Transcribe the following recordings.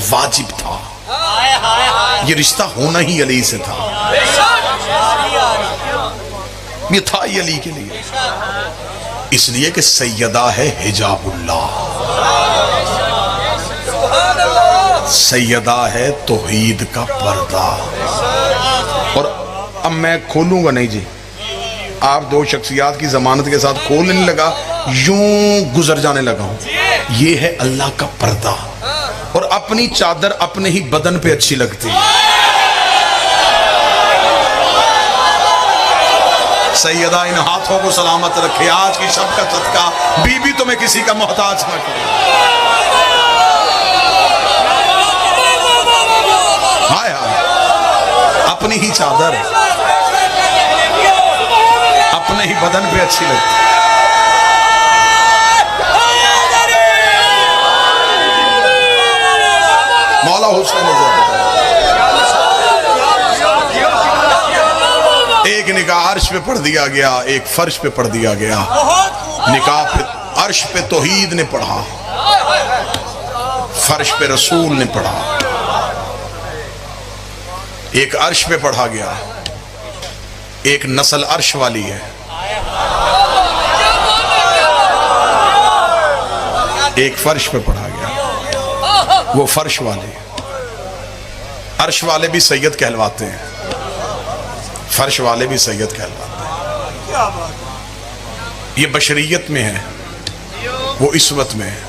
वाजिब था, ये रिश्ता होना ही अली से था, ये था ही अली के लिए, इसलिए कि सैयदा है हिजाबुल्लाह, सैयदा है तौहीद का पर्दा। और अब मैं खोलूंगा नहीं जी, आप दो शख्सियात की जमानत के साथ खोलने लगा, यूं गुजर जाने लगा हूं। ये है अल्लाह का पर्दा, और अपनी चादर अपने ही बदन पे अच्छी लगती है। सैयदा इन हाथों को सलामत रखे, आज की शब का सदका बीबी तुम्हें किसी का मोहताज न करे। हाय हाय, अपनी ही चादर अपने ही बदन पे अच्छी लगती। मौला हुसैन एक निकाह अर्श पे पढ़ दिया गया, एक फर्श पे पढ़ दिया गया। निकाह पे अर्श पे तौहीद ने पढ़ा, फर्श पे रसूल ने पढ़ा। एक अर्श पे पढ़ा गया, एक नस्ल अर्श वाली है, एक फर्श पे पढ़ा गया, वो फर्श वाले। अर्श वाले भी सैयद कहलवाते हैं, फर्श वाले भी सैयद कहलवाते हैं। ये बशरियत में है, वो इस्वत में है,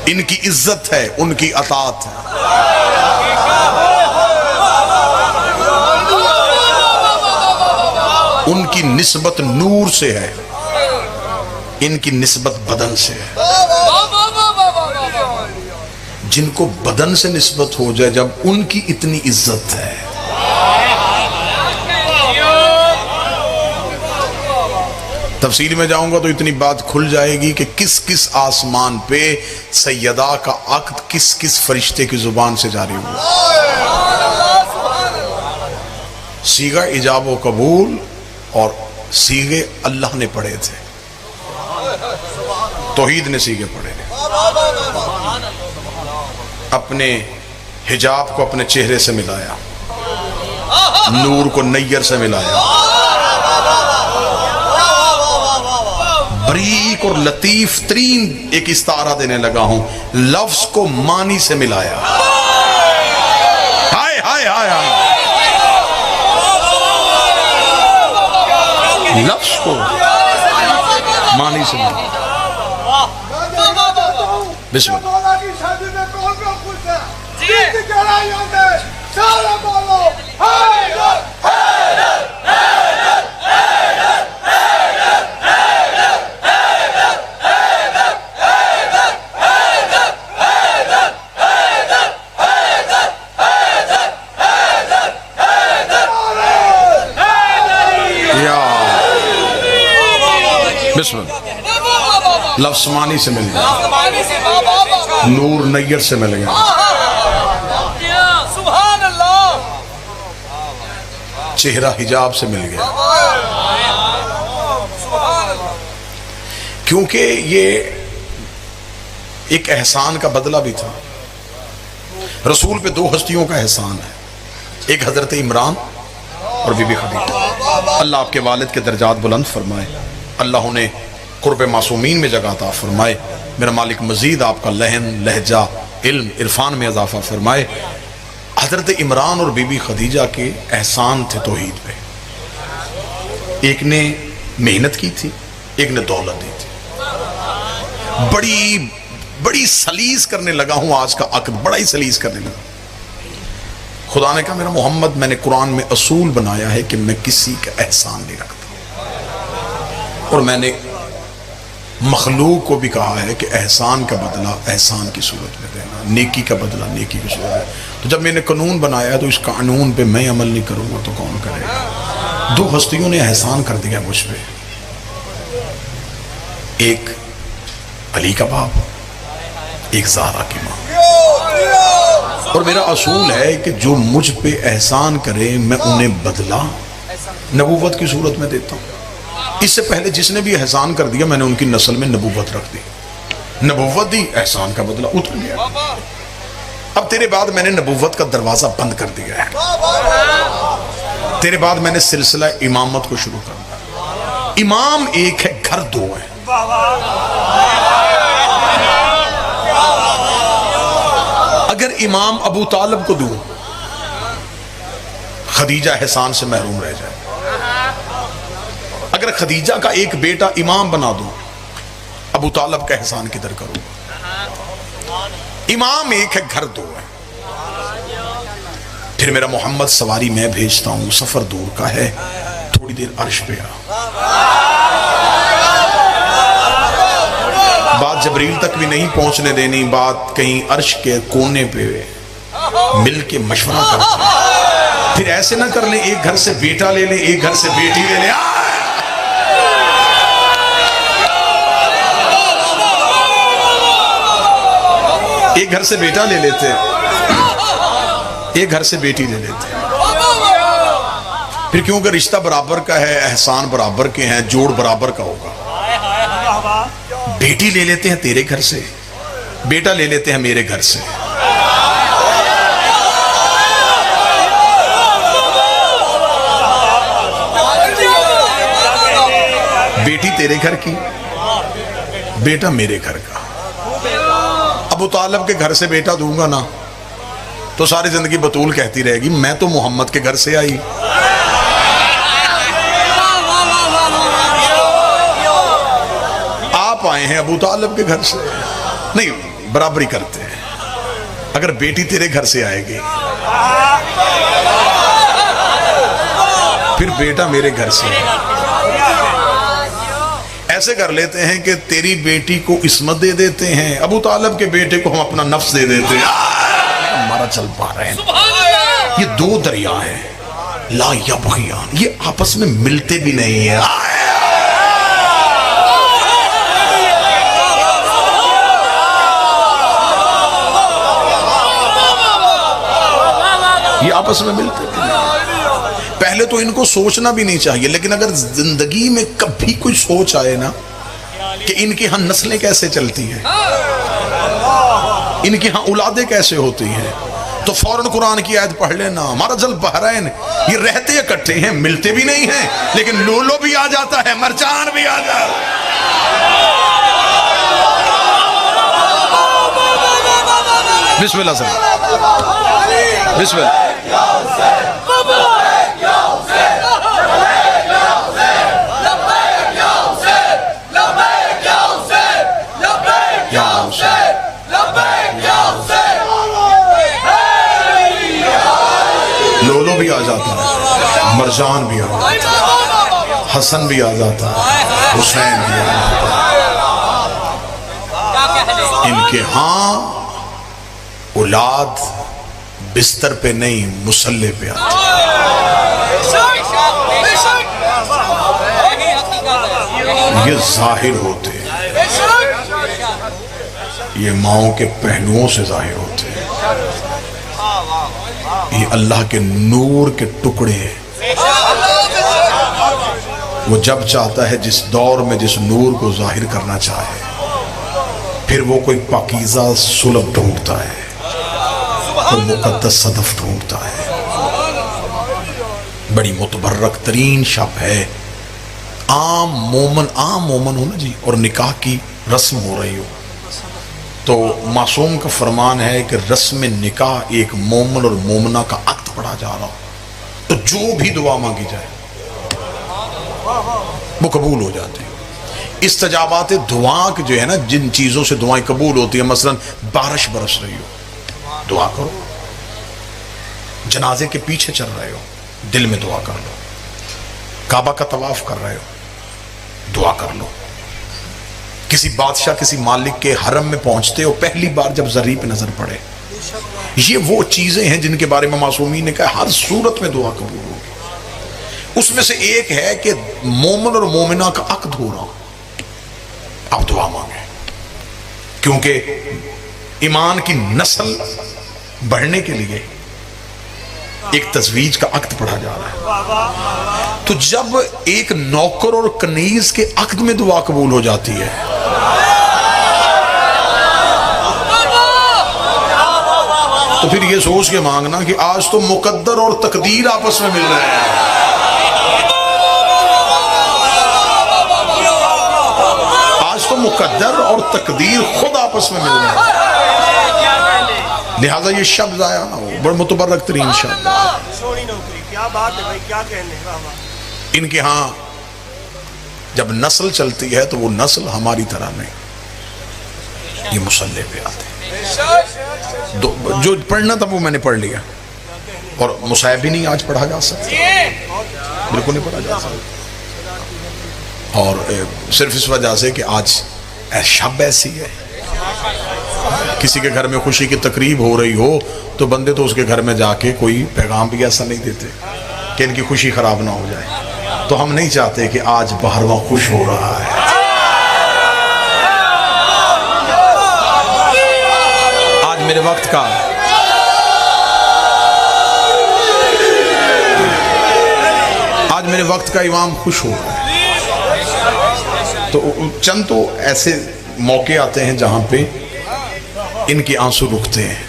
इनकी इज्जत है, उनकी अतात है। उनकी निस्बत नूर से है, इनकी निस्बत बदन से है। जिनको बदन से निस्बत हो जाए, जब उनकी इतनी इज्जत है, तफसील में जाऊंगा तो इतनी बात खुल जाएगी कि किस किस आसमान पे सैयदा का अक्द किस किस फरिश्ते की जुबान से जारी हुआ। सीगा इजाब व कबूल और सीगे अल्लाह ने पढ़े थे, तौहीद ने सीगे पढ़े। अपने हिजाब को अपने चेहरे से मिलाया, नूर को नैयर से मिलाया, बरीक और लतीफ तरीन एक इस्तारा देने लगा हूं, लफ्ज को मानी से मिलाया। हाय हाय हाय हाय, लफ्ज को मानी से मिलाया। बिस्मिल्लाह। लफ्ज़ मानी से मिल गया, नूर नैयर से मिल गया, चेहरा हिजाब से मिल गया। क्योंकि ये एक एहसान का बदला भी था। रसूल पे दो हस्तियों का एहसान है, एक हजरत इमरान और बीबी खदीजा। अल्लाह आपके वालिद के दर्जात बुलंद फरमाए, अल्लाह उन्हें कुर्ब मासूमीन में जगह अता फरमाए। मेरा मालिक मजीद आपका लहन लहजा इल्म इरफान में इजाफा फरमाए। हजरत इमरान और बीबी खदीजा के एहसान थे तौहीद पे। एक ने मेहनत की थी, एक ने दौलत दी थी। बड़ी बड़ी सलीस करने लगा हूं आज का अक़द, बड़ा ही सलीस करने लगा। खुदा ने कहा, मेरा मोहम्मद, मैंने कुरान में असूल बनाया है कि मैं किसी का एहसान नहीं रखता, और मैंने मखलूक को भी कहा है कि एहसान का बदला एहसान की सूरत में देना, नेकी का बदला नेकी की सूरत में। तो जब मैंने कानून बनाया तो इस कानून पे मैं अमल नहीं करूंगा तो कौन करेगा। दो हस्तियों ने एहसान कर दिया मुझ पे, एक अली का बाप, एक ज़ारा की माँ। और मेरा असूल है कि जो मुझ पे एहसान करे मैं उन्हें बदला नबूवत की सूरत में देता हूँ। इससे पहले जिसने भी एहसान कर दिया मैंने उनकी नस्ल में नबूवत रख दी, नबूवत दी, एहसान का बदला उतर गया। अब अब तेरे बाद मैंने नबूवत का दरवाजा बंद कर दिया है, तेरे बाद मैंने सिलसिला इमामत को शुरू कर दिया। इमाम एक है, घर दो है। अगर इमाम अबू तालिब को दूं, खदीजा एहसान से महरूम रह जाए। अगर खदीजा का एक बेटा इमाम बना दूं, अबू तालिब का एहसान किधर करूंगा? इमाम एक है, घर दो है। फिर मेरा मोहम्मद सवारी मैं भेजता हूं, सफर दूर का है, थोड़ी देर अर्श पे आ। बात जबरील तक भी नहीं पहुंचने देनी, बात कहीं अर्श के कोने पे मिल के मशवरा करते। फिर ऐसे ना कर ले, एक घर से बेटा ले ले, एक घर से बेटी ले ले। एक घर से बेटा ले लेते, एक घर से बेटी ले लेते। फिर क्योंकि रिश्ता बराबर का है, एहसान बराबर के हैं, जोड़ बराबर का होगा। बेटी ले लेते हैं तेरे घर से, बेटा ले लेते हैं मेरे घर से। बेटी तेरे घर की, बेटा मेरे घर का। अबू तालिब के घर से बेटा दूंगा ना तो सारी जिंदगी बतूल कहती रहेगी मैं तो मोहम्मद के घर से आई। आप आए हैं अबू तालिब के घर से, नहीं बराबरी करते हैं। अगर बेटी तेरे घर से आएगी फिर बेटा मेरे घर से। ऐसे कर लेते हैं कि तेरी बेटी को इस्मत दे देते हैं, अबू तालिब के बेटे को हम अपना नफ्स दे देते हैं। हमारा चल पा रहे हैं। ये दो दरिया हैं, ला यबगियान, ये आपस में मिलते भी नहीं है। ये आपस में मिलते भी नहीं। पहले तो इनको सोचना भी नहीं चाहिए, लेकिन अगर जिंदगी में कभी कोई सोच आए ना कि इनके यहां नस्लें कैसे चलती हैं, इनके यहां औलादें कैसे होती हैं, तो फौरन कुरान की आयत पढ़ लेना। हमारा जल बहरैन, ये रहते इकट्ठे हैं, मिलते भी नहीं हैं, लेकिन लोलो भी आ जाता है, मरचान भी आ जाता है। बिस्मिल्लाह सर, बिस्मिल्लाह। लोलो भी आ जाता है, मरजान भी आ जाता है, हसन भी आ जाता है, हुसैन भी आ जाता है। इनके हां औलाद बिस्तर पे नहीं मुसल्ले पे आती है। ये जाहिर होते हैं, ये माओं के पहलुओं से जाहिर होते हैं। ये अल्लाह के नूर के टुकड़े हैं। वो जब चाहता है जिस दौर में जिस नूर को जाहिर करना चाहे, फिर वो कोई पाकीज़ा सुलभ ढूंढता है, कोई मुकद्दस सदफ ढूंढता है। बड़ी मुतबर्रक तरीन शब है। आम मोमन हो ना जी, और निकाह की रस्म हो रही हो तो मासूम का फरमान है कि रस्म निकाह एक मोमन और मोमना का अक्द पढ़ा जा रहा हो, तो जो भी दुआ मांगी जाए वो कबूल हो जाती है। इस्तजाबात दुआ के जो है ना, जिन चीजों से दुआएं कबूल होती है, मसलन बारिश बरस रही हो, दुआ करो। जनाजे के पीछे चल रहे हो, दिल में दुआ कर लो। काबा का तवाफ कर रहे हो, दुआ कर लो। किसी बादशाह किसी मालिक के हरम में पहुंचते हो, पहली बार जब ज़री पे नजर पड़े, ये वो चीजें हैं जिनके बारे में मासूमीन ने कहा हर सूरत में दुआ कबूल होगी। उसमें से एक है कि मोमिन और मोमिना का अक्द हो रहा, अब दुआ मांगे, क्योंकि ईमान की नस्ल बढ़ने के लिए एक तजवीज का अक्द पढ़ा जा रहा है। तो जब एक नौकर और कनीज के अक्द में दुआ कबूल हो जाती है, तो फिर ये सोच के मांगना कि आज तो मुकद्दर और तकदीर आपस में मिल रहे हैं। आज तो मुकद्दर और तकदीर खुद आपस में मिल रहे हैं। लिहाजा ये शब्द आया ना हो, बड़ा मुतबर्रक तरीन शब्द। क्या बात है भाई, क्या कहने। इनके यहाँ जब नस्ल चलती है तो वो नस्ल हमारी तरह नहीं, ये मुसल्ले पे आते हैं। जो पढ़ना था वो मैंने पढ़ लिया, और मुसाहिब भी नहीं आज पढ़ा जा सकता, बिल्कुल नहीं पढ़ा जा सकता। और सिर्फ इस वजह से कि आज शब ऐसी है, किसी के घर में खुशी की तकरीब हो रही हो तो बंदे तो उसके घर में जाके कोई पैगाम भी ऐसा नहीं देते कि इनकी खुशी खराब ना हो जाए। तो हम नहीं चाहते कि आज बहरवा खुश हो रहा है। आज मेरे वक्त का इमाम खुश हो रहा है। तो चंद तो ऐसे मौके आते हैं जहां पे इनके आंसू रुकते हैं।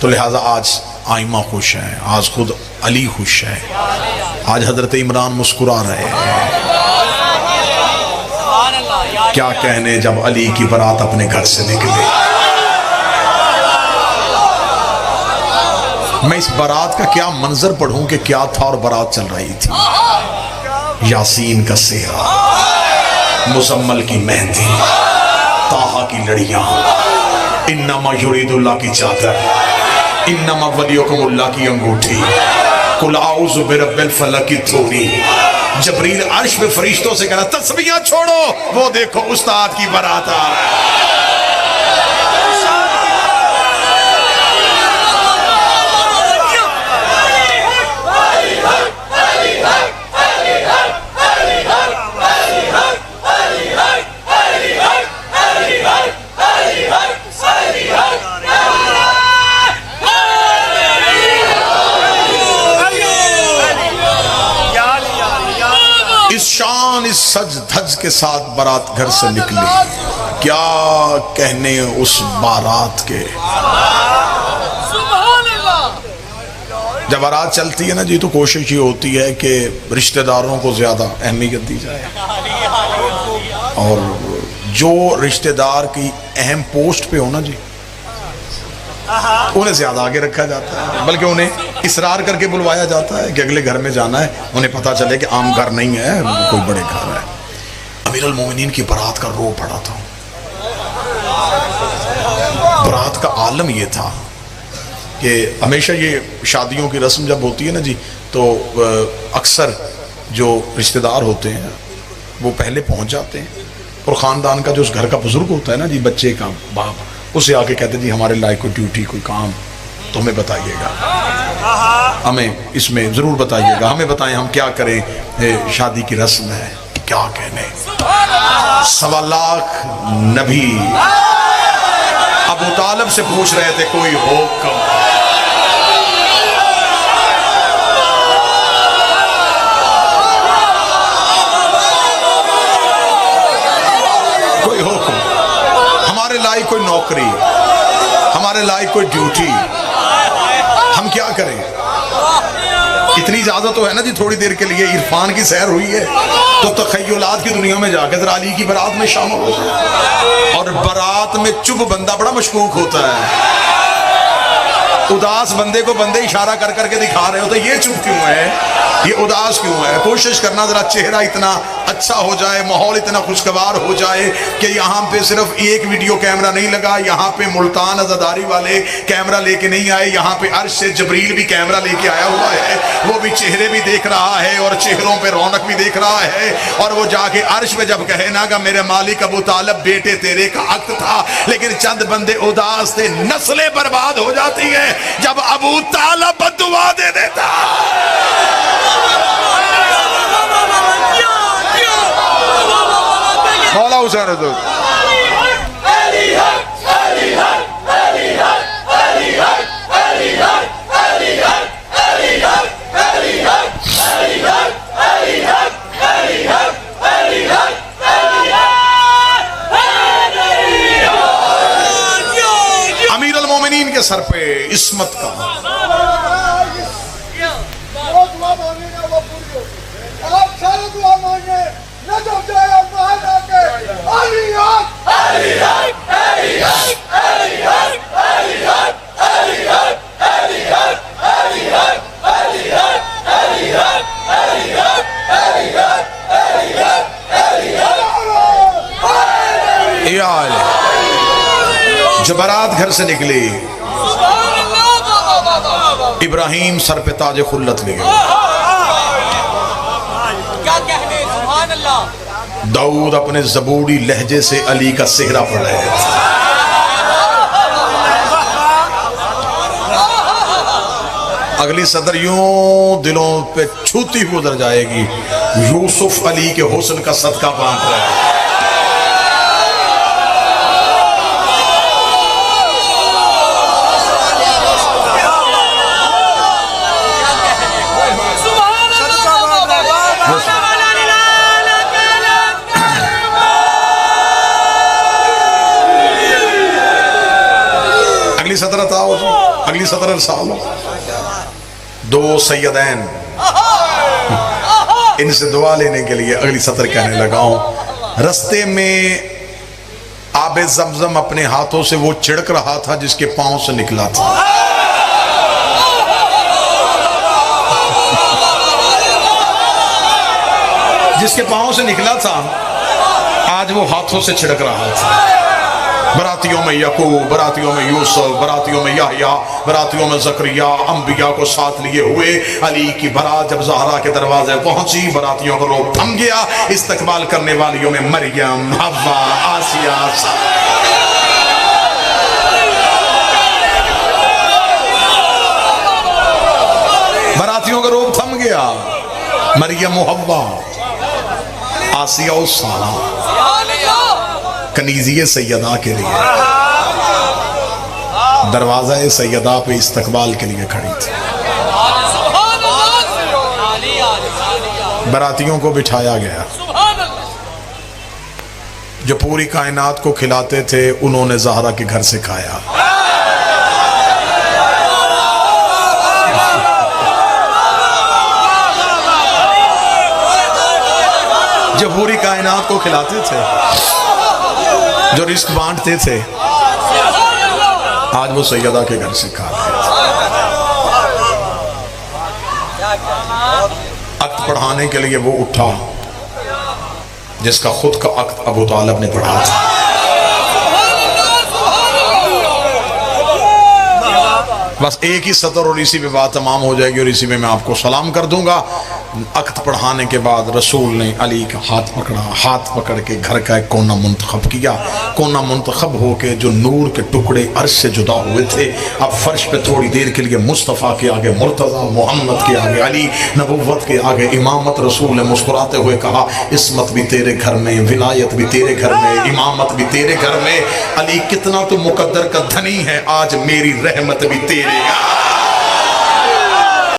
तो लिहाजा आज आइमा खुश है, आज खुद अली खुश है, आज हजरत इमरान मुस्कुरा रहे हैं। क्या कहने जब अली की बारात अपने घर से निकली। मैं इस बारात का क्या मंजर पढ़ूं कि क्या था। और बारात चल रही थी, यासीन का सेहरा, मुजम्मल की मेहंदी, ताहा की लड़ियां, इन्नमा युरीदुल्लाह की चादर, इन्नमा वलियुकुमुल्लाह की अंगूठी, कुल आऊज़ु बिरब्बिल फलक की थोड़ी। जबरील अर्श पे फरिश्तों से कहना तस्बीहां छोड़ो, वो देखो उस्ताद की बारात आ रहा है। शान इस सज धज के साथ बारात घर से निकली, क्या कहने उस बारात के। जब बारात चलती है ना जी, तो कोशिश ये होती है कि रिश्तेदारों को ज्यादा अहमियत दी जाए, और जो रिश्तेदार की अहम पोस्ट पे हो ना जी, उन्हें ज्यादा आगे रखा जाता है, बल्कि उन्हें इसरार करके बुलवाया जाता है कि अगले घर में जाना है। उन्हें पता चले कि आम घर नहीं है, कोई बड़े घर है। अमीरुल मोमिनीन की बारात का रो पड़ा था। बारात का आलम ये था कि हमेशा ये शादियों की रस्म जब होती है ना जी, तो अक्सर जो रिश्तेदार होते हैं वो पहले पहुंच जाते हैं, और ख़ानदान का जो उस घर का बुजुर्ग होता है ना जी, बच्चे का बाप, उसे आके कहते जी हमारे लायक कोई ड्यूटी कोई काम तो हमें बताइएगा, हमें इसमें ज़रूर बताइएगा, हमें बताएं हम क्या करें, शादी की रस्म है। क्या कहने, 1.25 लाख नबी अबू तालिब से पूछ रहे थे कोई हुक्म। कोई हुक्म, हमारे लायक कोई नौकरी, हमारे लायक कोई ड्यूटी, हम क्या करें। इतनी इजाजत तो है ना जी, थोड़ी देर के लिए इरफान की सैर हुई है तो तखय्युलात की दुनिया में जाकर जरा अली की बारात में शामिल हो जाए। और बारात में चुप बंदा बड़ा मशकूक होता है, उदास बंदे को बंदे इशारा कर करके दिखा रहे होते, ये चुप क्यों है, ये उदास क्यों है। कोशिश करना जरा चेहरा इतना अच्छा हो जाए, माहौल इतना खुशगवार हो जाए कि यहाँ पे सिर्फ एक वीडियो कैमरा नहीं लगा, यहाँ पे मुल्तान अज़ादारी वाले कैमरा लेके नहीं आए, यहाँ पे अर्श से जबरील भी कैमरा लेके आया हुआ है, वो भी चेहरे भी देख रहा है और चेहरों पे रौनक भी देख रहा है। और वो जाके अर्श में जब कहे ना कि मेरे मालिक अबू तालिब बेटे तेरे का हक था, लेकिन चंद बंदे उदास थे, नस्लें बर्बाद हो जाती है जब अबू तालिब बद्दुआ दे देता। मौला हुसैन सर पे इस्मत का। वो दुआ मांगेगा वो पूरी होगी। आप सारे दुआ मांगे न तो जाए बाहर आके अलियात अलियात अलियात अलियात अलियात अलियात अलियात अलियात अलियात अलियात अलियात अलियात अलियात अलियात। जब बारात घर से निकली, इब्राहिम सर पे ताज खुल्लत ले गए। क्या कहने, सुभान अल्लाह। दाऊद अपने ज़बूरी लहजे से अली का सेहरा पढ़ रहे थे। अगली सदर यूं दिलों पे छूती हुई उधर जाएगी। यूसुफ अली के हुस्न का सदका बांट रहे हैं। अगली सदर आओ, अगली सदर सालो। दो सैयदैन, इनसे दुआ लेने के लिए अगली सदर कहने लगाऊं। रस्ते में आबे जमजम अपने हाथों से वो छिड़क रहा था जिसके पांव से निकला था। जिसके पांव से निकला था आज वो हाथों से छिड़क रहा था। बरातियों में यकूब, बरातियों में यूसुफ, बरातियों में याहया, बरातियों में ज़करिया, अंबिया को साथ लिए हुए अली की बारात जब ज़हरा के दरवाजे पहुंची, बरातियों का रोब थम गया। इस्तकबाल करने वालियों में मरियम, हव्वा, आसिया, बरातियों का रोब थम गया। मरियम, हव्वा, आसिया और सारा कनीज़िए सैयदा के लिए दरवाज़ा सैयदा पे इस्तकबाल के लिए खड़ी थी। बरातियों को बिठाया गया। जो पूरी कायनात को खिलाते थे उन्होंने ज़हरा के घर से खाया। जो पूरी कायनात को खिलाते थे, जो रिस्क बांटते थे, आज वो सैयदा के घर से खा रहे थे। अक्त पढ़ाने के लिए वो उठा जिसका खुद का अक्त अबू तालिब ने पढ़ा था। बस एक ही सतर और इसी पे बात तमाम हो जाएगी और इसी में मैं आपको सलाम कर दूंगा। अक्त पढ़ाने के बाद रसूल ने अली का हाथ पकड़ा, हाथ पकड़ के घर का एक कोना मुंतखब किया। कोना मुंतखब होके जो नूर के टुकड़े अर्श से जुदा हुए थे, अब फर्श पे थोड़ी देर के लिए मुस्तफ़ा के आगे मुर्तज़ा, मोहम्मद के आगे अली, नबुव्वत के आगे इमामत। रसूल ने मुस्कुराते हुए कहा, इस्मत भी तेरे घर में, विलायत भी तेरे घर में, इमामत भी तेरे घर में। अली कितना तो मुकद्दर का धनी है, आज मेरी रहमत भी तेरे।